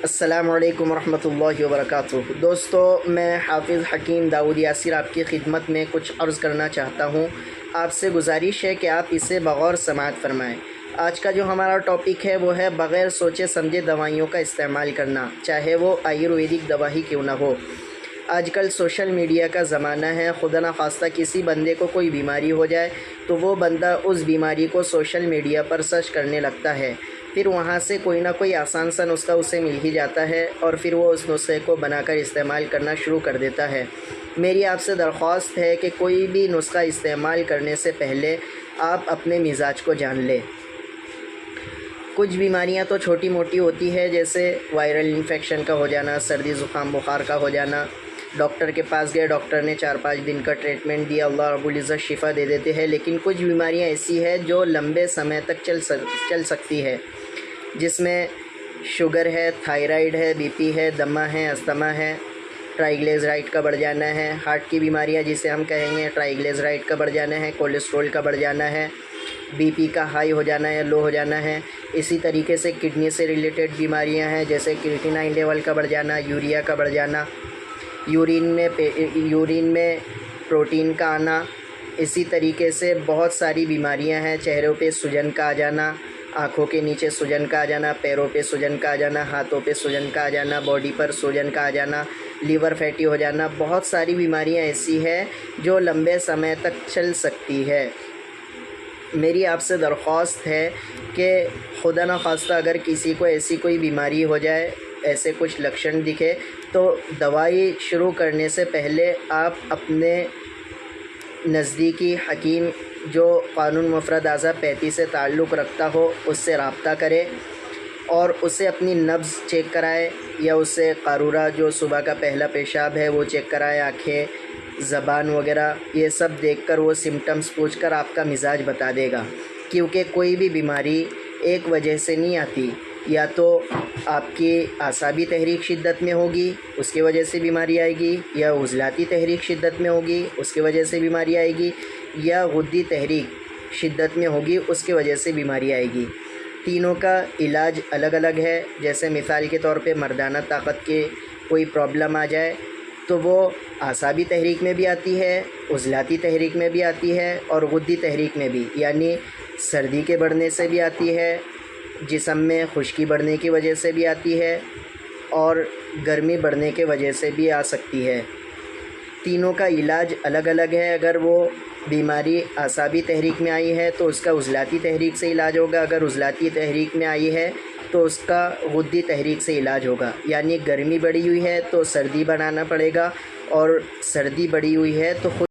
السلام علیکم ورحمۃ اللہ وبرکاتہ۔ دوستو، میں حافظ حکیم داؤد یاسر آپ کی خدمت میں کچھ عرض کرنا چاہتا ہوں۔ آپ سے گزارش ہے کہ آپ اسے بغور سماعت فرمائیں۔ آج کا جو ہمارا ٹاپک ہے وہ ہے بغیر سوچے سمجھے دوائیوں کا استعمال کرنا، چاہے وہ آیورویدک دوا ہی کیوں نہ ہو۔ آج کل سوشل میڈیا کا زمانہ ہے، خدا نخواستہ کسی بندے کو کوئی بیماری ہو جائے تو وہ بندہ اس بیماری کو سوشل میڈیا پر سرچ کرنے لگتا ہے، پھر وہاں سے کوئی نہ کوئی آسان سا نسخہ اسے مل ہی جاتا ہے اور پھر وہ اس نسخے کو بنا کر استعمال کرنا شروع کر دیتا ہے۔ میری آپ سے درخواست ہے کہ کوئی بھی نسخہ استعمال کرنے سے پہلے آپ اپنے مزاج کو جان لیں۔ کچھ بیماریاں تو چھوٹی موٹی ہوتی ہے، جیسے وائرل انفیکشن کا ہو جانا، سردی زکام بخار کا ہو جانا۔ ڈاکٹر کے پاس گئے، ڈاکٹر نے 4-5 دن کا ٹریٹمنٹ دیا، اللہ رب العزت شفا دے دیتے ہیں۔ لیکن کچھ بیماریاں ایسی ہیں جو لمبے سمے تک چل سکتی ہے، جس میں شوگر ہے، تھائرائیڈ ہے، بی پی ہے، دمہ ہے، استھما ہے، ٹرائیگلیسرائڈ کا بڑھ جانا ہے، ہارٹ کی بیماریاں جسے ہم کہیں گے ٹرائیگلیسرائڈ کا بڑھ جانا ہے، کولیسٹرول کا بڑھ جانا ہے، بی پی کا ہائی ہو جانا ہے، لو ہو جانا ہے۔ اسی طریقے سے کڈنی سے ریلیٹڈ بیماریاں ہیں، جیسے کریٹینائن لیول کا بڑھ جانا، یوریا کا بڑھ جانا، یورین میں پروٹین کا آنا۔ اسی طریقے سے بہت ساری بیماریاں ہیں، چہروں پہ سجن کا آ جانا، آنکھوں کے نیچے سجن کا آ جانا، پیروں پہ سجن کا آ جانا، ہاتھوں پہ سجن کا آ جانا، باڈی پر سجن کا آ جانا، لیور فیٹی ہو جانا۔ بہت ساری بیماریاں ایسی ہیں جو لمبے سمے تک چل سکتی ہے۔ میری آپ سے درخواست ہے کہ خدا نخواستہ اگر کسی کو ایسی کوئی بیماری ہو جائے، ایسے کچھ لکشن دکھے، تو دوائی شروع کرنے سے پہلے آپ اپنے نزدیکی حکیم جو قانون مفرد اعضاء 35 سے تعلق رکھتا ہو اس سے رابطہ کرے اور اسے اپنی نبض چیک کرائے، یا اسے قارورہ جو صبح کا پہلا پیشاب ہے وہ چیک کرائے، آنکھیں، زبان وغیرہ یہ سب دیکھ کر وہ سمٹمز پوچھ کر آپ کا مزاج بتا دے گا۔ کیونکہ کوئی بھی بیماری ایک وجہ سے نہیں آتی، یا تو آپ کی اعصابی تحریک شدت میں ہوگی اس کی وجہ سے بیماری آئے گی، یا عضلاتی تحریک شدت میں ہوگی اس کی وجہ سے بیماری آئے گی، یا غدی تحریک شدت میں ہوگی اس کی وجہ سے بیماری آئے گی۔ تینوں کا علاج الگ الگ ہے۔ جیسے مثال کے طور پہ مردانہ طاقت کی کوئی پرابلم آ جائے تو وہ اعصابی تحریک میں بھی آتی ہے، عضلاتی تحریک میں بھی آتی ہے، اور غدی تحریک میں بھی، یعنی سردی کے بڑھنے سے بھی آتی ہے، جسم میں خشکی بڑھنے کی وجہ سے بھی آتی ہے، اور گرمی بڑھنے کی وجہ سے بھی آ سکتی ہے۔ تینوں کا علاج الگ الگ ہے۔ اگر وہ بیماری اعصابی تحریک میں آئی ہے تو اس کا عضلاتی تحریک سے علاج ہوگا، اگر عضلاتی تحریک میں آئی ہے تو اس کا غدی تحریک سے علاج ہوگا۔ یعنی گرمی بڑھی ہوئی ہے تو سردی بنانا پڑے گا، اور سردی بڑھی ہوئی ہے تو